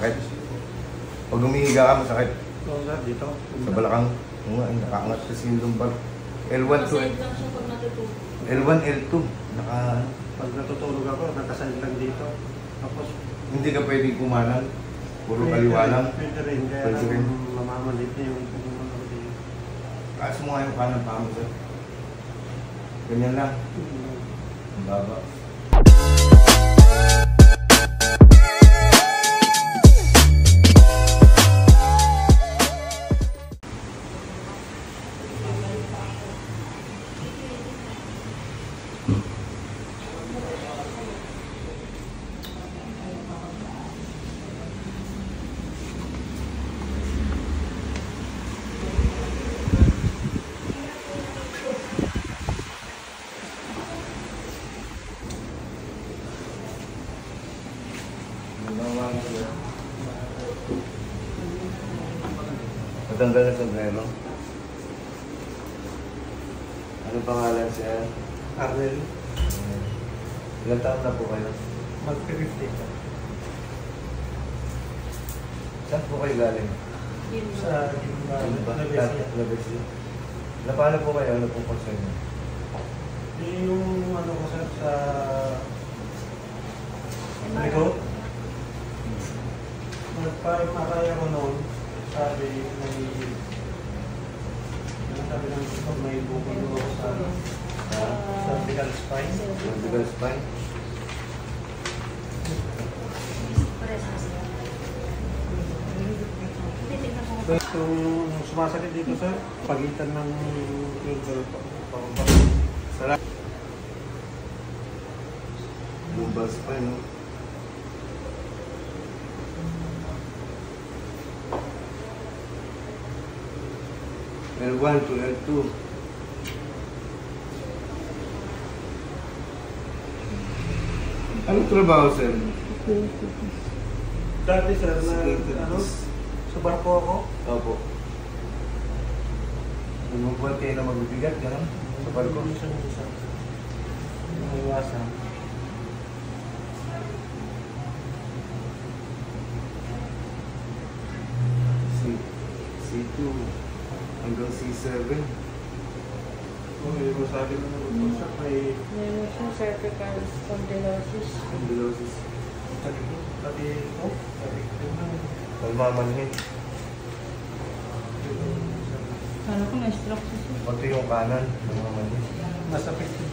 Masakit. Pag humihiga ka, masakit. Oo sir, dito. Sa balakang. Oo nga, nakaangat kasi yung lumbar. L1 to Masayad lang siya pag natutulog. L1, L2. Pag natutulog ako, nakasayad lang dito. Tapos, Hindi ka pwedeng kumanan. Puro kaliwa lang. Pwede rin, kaya Pwede rin. mamamalit na yung Kaas mo nga yung kanan pa mo, sir. Ganyan lang. Ang baba. Matanggal na sombrero. Ano pangalan siya? Arnel. Ilang taon na po kayo? Mag-50 ka. Saan po kayo galing? Yun Sa Labesi. Na paano po kayo? Ano pong concern niyo? yung ano ko sir, sa likod. Nagpa-MRI ako noon. Sabi ng doktor may bukol ko sa cervical spine. Cervical spine? Yung sumasakit dito sir, pagitan ng Sarap. Lumbar spine, no? L1 to L2. Anong trabaho, sir? dati sir na sa barko ako. Opo. Bumubuhat kayo na magbibigat, gano'n? Sa barko? Minsan. Iwasan. C2 hanggang C7. Yung sabi ng doktor may Meron siya cervical spondylosis. Spondylosis. pati ito. Palmamanhin. Ano ko na-stroke siya? Pati yung kanan, palmamanhin. Nasa 50